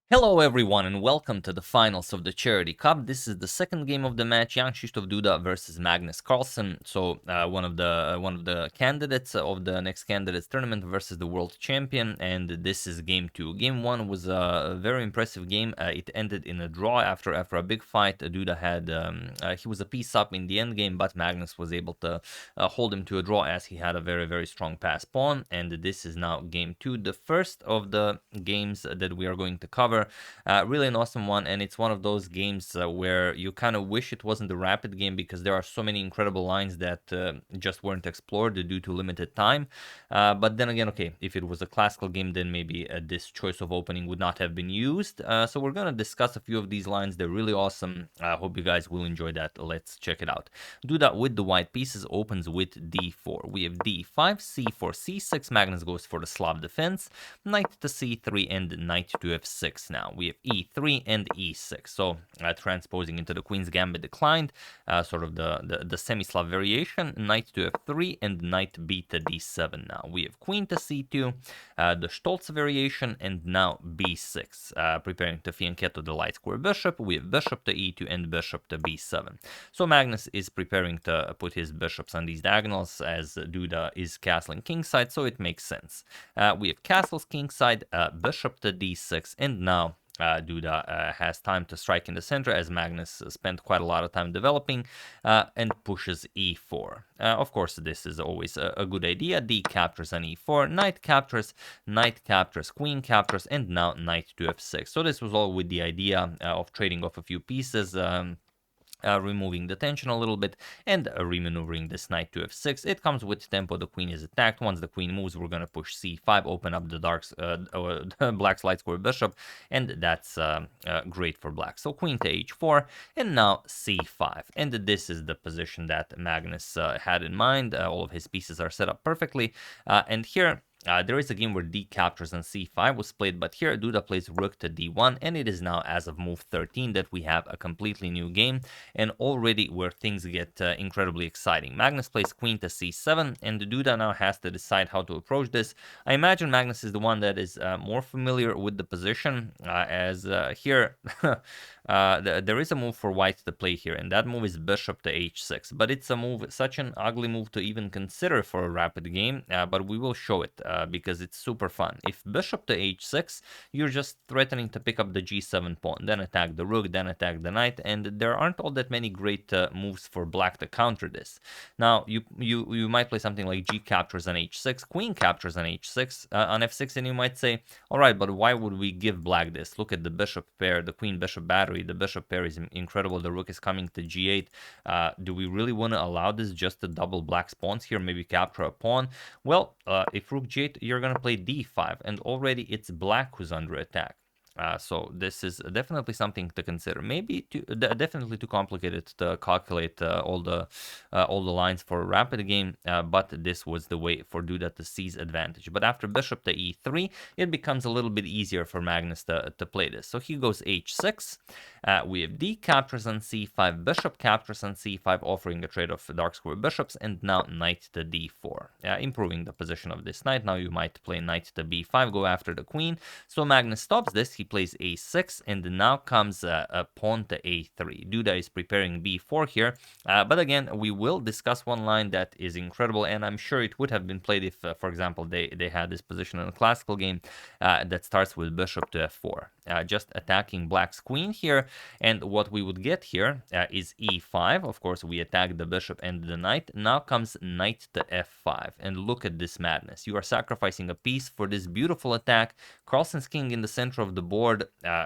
Hello everyone and welcome to the finals of the Charity Cup. This is the second game of the match, Jan-Krzysztof Duda versus Magnus Carlsen. So one of the candidates of the next candidates tournament versus the world champion, and this is game 2. Game 1 was a very impressive game. It ended in a draw after a big fight. Duda had he was a piece up in the end game, but Magnus was able to hold him to a draw as he had a very strong pass pawn. And this is now game 2, the first of the games that we are going to cover. Really an awesome one, and it's one of those games where you kind of wish it wasn't a rapid game because there are so many incredible lines that just weren't explored due to limited time. But then again, okay, if it was a classical game, then maybe this choice of opening would not have been used. So we're going to discuss a few of these lines. They're really awesome. I hope you guys will enjoy that. Let's check it out. Duda with the white pieces opens with d4. We have d5, c4, c6. Magnus goes for the Slav defense. Knight to c3 and knight to f6. Now we have e3 and e6, so transposing into the queen's gambit declined, sort of the semi-Slav variation. Knight to f3 and knight b to d7. Now we have queen to c2, the Stoltz variation, and now b6, preparing to fianchetto the light square bishop. We have bishop to e2 and bishop to b7. So Magnus is preparing to put his bishops on these diagonals as Duda is castling kingside, so it makes sense. We have castles kingside, bishop to d6, and now Duda has time to strike in the center as Magnus spent quite a lot of time developing and pushes e4. Of course, this is always a good idea. D captures on e4, knight captures, queen captures, and now knight to f6. So this was all with the idea of trading off a few pieces. Removing the tension a little bit and remaneuvering this knight to f6. It comes with tempo. The queen is attacked. Once the queen moves, we're going to push c5, open up the black's light square bishop, and that's great for black. So queen to h4, and now c5. And this is the position that Magnus had in mind. All of his pieces are set up perfectly. And here, there is a game where d captures on c5 was played, but here Duda plays rook to d1, and it is now as of move 13 that we have a completely new game, and already where things get incredibly exciting. Magnus plays queen to c7, and Duda now has to decide how to approach this. I imagine Magnus is the one that is more familiar with the position, as here there is a move for white to play here, and that move is bishop to h6, but it's a move, such an ugly move to even consider for a rapid game, but we will show it because it's super fun. If bishop to h6, you're just threatening to pick up the g7 pawn, then attack the rook, then attack the knight, and there aren't all that many great moves for black to counter this. Now you might play something like g captures on h6, queen captures on h6 on f6, and you might say, all right, but why would we give black this? Look at the bishop pair, the queen bishop battery. The bishop pair is incredible. The rook is coming to g8. Do we really want to allow this just to double black's pawns here? Maybe capture a pawn? Well, if rook g8, you're going to play d5, and already it's black who's under attack. So this is definitely something to consider. Maybe definitely too complicated to calculate all the lines for a rapid game, but this was the way for Duda to seize advantage. But after bishop to e3, it becomes a little bit easier for Magnus to play this. So he goes h6. We have d captures on c5, bishop captures on c5, offering a trade of dark square bishops, and now knight to d4, improving the position of this knight. Now you might play knight to b5, go after the queen. So Magnus stops this. He plays a6, and now comes a pawn to a3. Duda is preparing b4 here, but again, we will discuss one line that is incredible, and I'm sure it would have been played if, for example, they had this position in a classical game that starts with bishop to f4, just attacking black's queen here, and what we would get here is e5. Of course, we attack the bishop and the knight. Now comes knight to f5, and look at this madness. You are sacrificing a piece for this beautiful attack. Carlsen's king in the center of the board,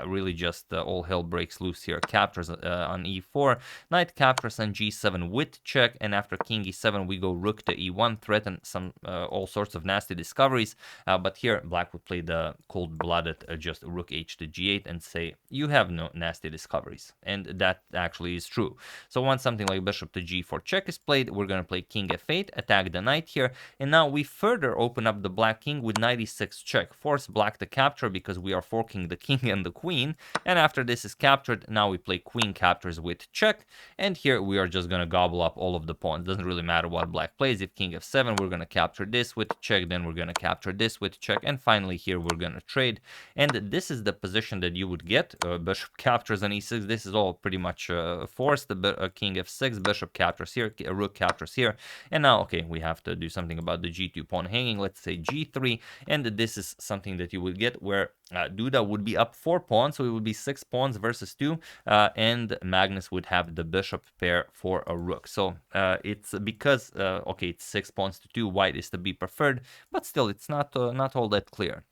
really just all hell breaks loose here. Captures on e4, knight captures on g7 with check, and after king e7 we go rook to e1, threaten some all sorts of nasty discoveries, but here black would play the cold-blooded just rook h to g8 and say you have no nasty discoveries, and that actually is true. So once something like bishop to g4 check is played, we're going to play king f8, attack the knight here, and now we further open up the black king with knight e6 check, force black to capture because we are forking the king and the queen, and after this is captured, now we play queen captures with check, and here we are just going to gobble up all of the pawns. Doesn't really matter what black plays. If king f7, we're going to capture this with check, then we're going to capture this with check, and finally here we're going to trade, and this is the position position that you would get. Bishop captures on e6. This is all pretty much forced. The king f6, bishop captures here, rook captures here. And now, okay, we have to do something about the g2 pawn hanging. Let's say g3. And this is something that you would get where Duda would be up 4 pawns, so it would be 6 pawns versus 2, and Magnus would have the bishop pair for a rook. So it's because, okay, it's 6 pawns to 2, white is to be preferred, but still it's not all that clear.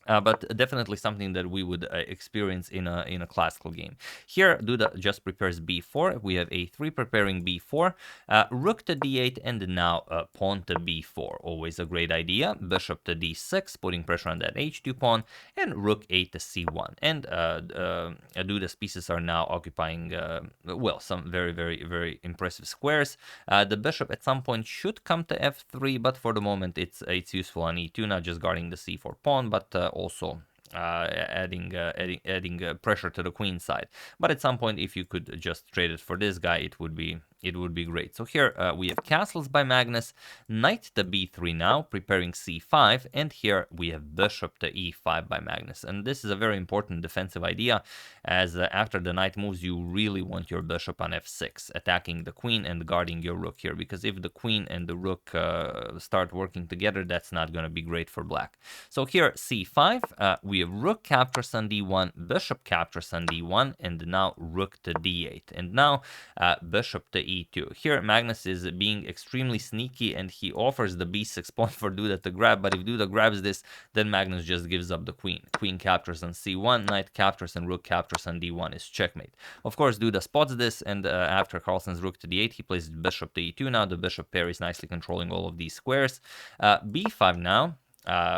But definitely something that we would experience in a classical game. Here, Duda just prepares b4. We have a3 preparing b4, rook to d8, and now pawn to b4. Always a great idea. Bishop to d6, putting pressure on that h2 pawn, and rook 8 to c1. And Duda's pieces are now occupying, well, some very, very, very impressive squares. The bishop at some point should come to f3, but for the moment it's useful on e2, not just guarding the c4 pawn, but also adding pressure to the queen side. But at some point, if you could just trade it for this guy, it would be great. So here we have castles by Magnus, knight to b3 now, preparing c5, and here we have bishop to e5 by Magnus. And this is a very important defensive idea, as after the knight moves, you really want your bishop on f6, attacking the queen and guarding your rook here, because if the queen and the rook start working together, that's not going to be great for black. So here c5, we have rook captures on d1, bishop captures on d1, and now rook to d8, and now bishop to e2. Here Magnus is being extremely sneaky, and he offers the b6 pawn for Duda to grab, but if Duda grabs this, then Magnus just gives up the queen. Queen captures on c1, knight captures, and rook captures on d1 is checkmate. Of course, Duda spots this, and after Carlsen's rook to d8, he plays bishop to e2. Now the bishop pair is nicely controlling all of these squares. b5 now,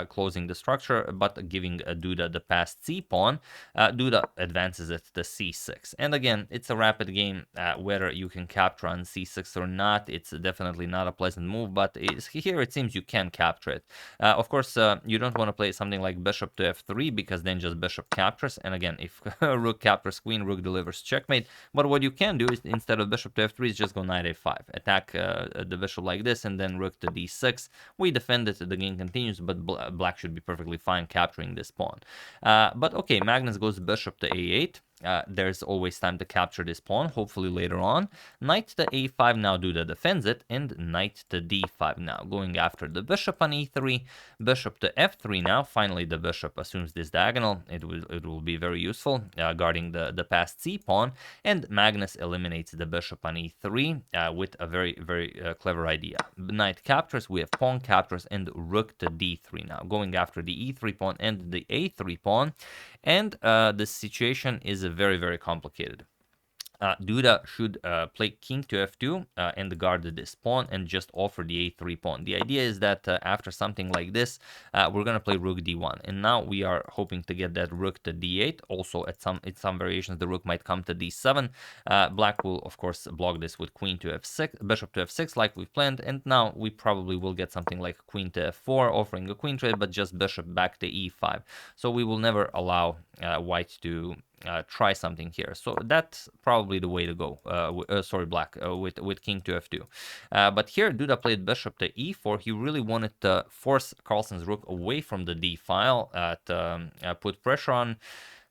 closing the structure, but giving Duda the passed c-pawn. Duda advances it to c6. And again, it's a rapid game. Whether you can capture on c6 or not, it's definitely not a pleasant move, but here it seems you can capture it. Of course, you don't want to play something like bishop to f3, because then just bishop captures. And again, if rook captures queen, rook delivers checkmate. But what you can do is, instead of bishop to f3, is just go knight a5. Attack the bishop like this, and then rook to d6. We defend it, the game continues, but black should be perfectly fine capturing this pawn. But okay, Magnus goes bishop to a8. There's always time to capture this pawn, hopefully later on. Knight to a5, now Duda defends it, and knight to d5 now, going after the bishop on e3, bishop to f3 now. Finally, the bishop assumes this diagonal. It will be very useful, guarding the passed c-pawn, and Magnus eliminates the bishop on e3 with a very, very clever idea. Knight captures, we have pawn captures, and rook to d3 now, going after the e3 pawn and the a3 pawn, and the situation is very, very complicated. Duda should play king to f2 and guard this pawn and just offer the a3 pawn. The idea is that after something like this, we're going to play rook d1. And now we are hoping to get that rook to d8. Also, in some variations, the rook might come to d7. Black will, of course, block this with queen to f6, bishop to f6 like we've planned. And now we probably will get something like queen to f4, offering a queen trade, but just bishop back to e5. So we will never allow white to try something here. So that's probably the way to go. Black with king to f2. But here Duda played bishop to e4. He really wanted to force Carlsen's rook away from the d file, to put pressure on.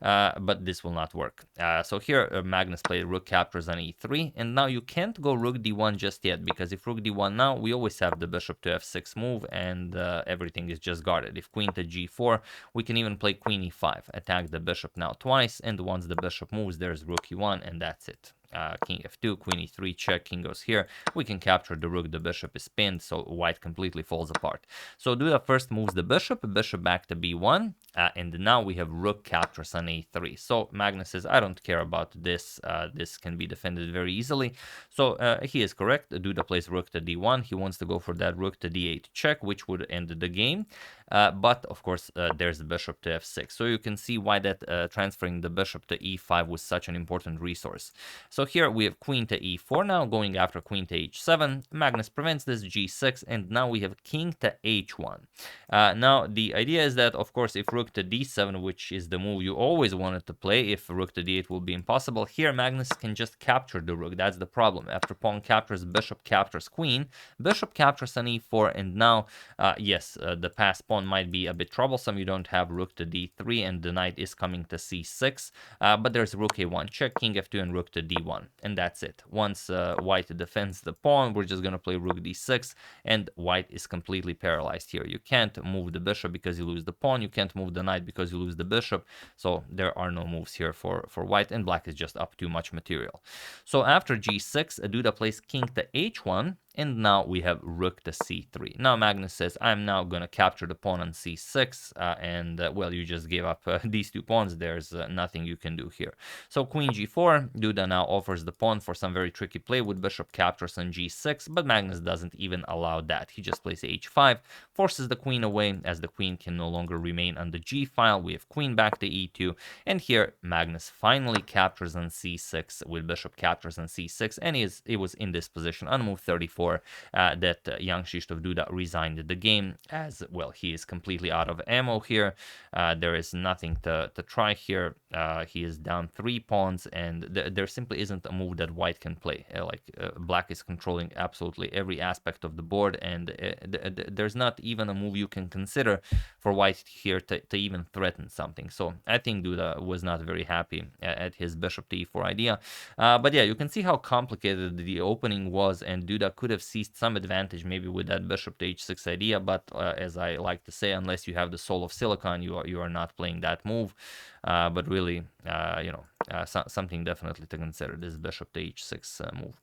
But this will not work. So here Magnus played rook captures on e3, and now you can't go rook d1 just yet, because if rook d1 now, we always have the bishop to f6 move, and everything is just guarded. If queen to g4, we can even play queen e5, attack the bishop now twice, and once the bishop moves, there's rook e1, and that's it. King f2, queen e3, check, king goes here. We can capture the rook, the bishop is pinned, so white completely falls apart. So Duda first moves the bishop back to b1, and now we have rook captures on a3. So Magnus says, I don't care about this, this can be defended very easily. So he is correct. Duda plays rook to d1. He wants to go for that rook to d8 check, which would end the game. But of course, there's the bishop to f6. So you can see why that transferring the bishop to e5 was such an important resource. So here we have queen to e4 now, going after queen to h7. Magnus prevents this, g6, and now we have king to h1. Now, the idea is that, of course, if rook to d7, which is the move you always wanted to play, if rook to d8 will be impossible, here Magnus can just capture the rook. That's the problem. After pawn captures, bishop captures queen, bishop captures on e4, and now, yes, the passed pawn pawn might be a bit troublesome. You don't have rook to d3, and the knight is coming to c6, but there's rook a1 check, king f2, and rook to d1, and that's it. Once white defends the pawn, we're just going to play rook d6, and white is completely paralyzed here. You can't move the bishop because you lose the pawn, you can't move the knight because you lose the bishop, so there are no moves here for white, and black is just up too much material. So after g6, Duda plays king to h1, and now we have rook to c3. Now Magnus says, I'm now going to capture the pawn on c6, well, you just gave up these two pawns. There's nothing you can do here. So queen g4, Duda now offers the pawn for some very tricky play with bishop captures on g6, but Magnus doesn't even allow that. He just plays h5, forces the queen away, as the queen can no longer remain on the g file. We have queen back to e2, and here Magnus finally captures on c6 with bishop captures on c6, and he was in this position on move 34 that Jan-Krzysztof Duda resigned the game, as well he is completely out of ammo here. There is nothing to try here. He is down 3 pawns, and there simply isn't a move that white can play. Black is controlling absolutely every aspect of the board, and there's not even a move you can consider for white here to even threaten something. So I think Duda was not very happy at his bishop to e4 idea. But yeah, you can see how complicated the opening was, and Duda could have seized some advantage maybe with that bishop to h6 idea, but as I like to say, unless you have the soul of silicon, you are not playing that move. But really, something definitely to consider, this bishop to h6 move.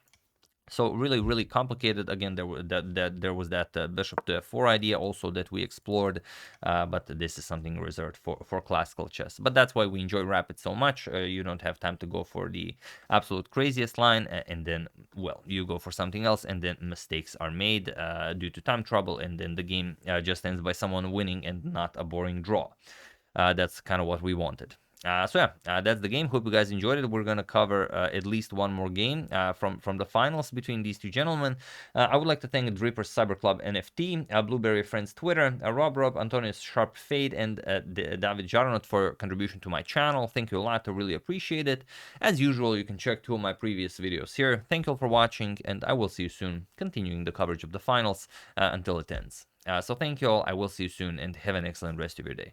So really complicated. Again, there was that bishop to f4 idea also that we explored, but this is something reserved for classical chess. But that's why we enjoy Rapid so much. You don't have time to go for the absolute craziest line, and then, well, you go for something else, and then mistakes are made due to time trouble, and then the game just ends by someone winning and not a boring draw. That's kind of what we wanted. So yeah, that's the game. Hope you guys enjoyed it. We're gonna cover at least one more game from the finals between these two gentlemen. I would like to thank Dripper Cyber Club NFT, Blueberry Friends Twitter, Rob, Antonius Sharp Fade, and David Jarnot for contribution to my channel. Thank you a lot. I really appreciate it. As usual, you can check 2 of my previous videos here. Thank you all for watching, and I will see you soon, continuing the coverage of the finals until it ends. So thank you all. I will see you soon, and have an excellent rest of your day.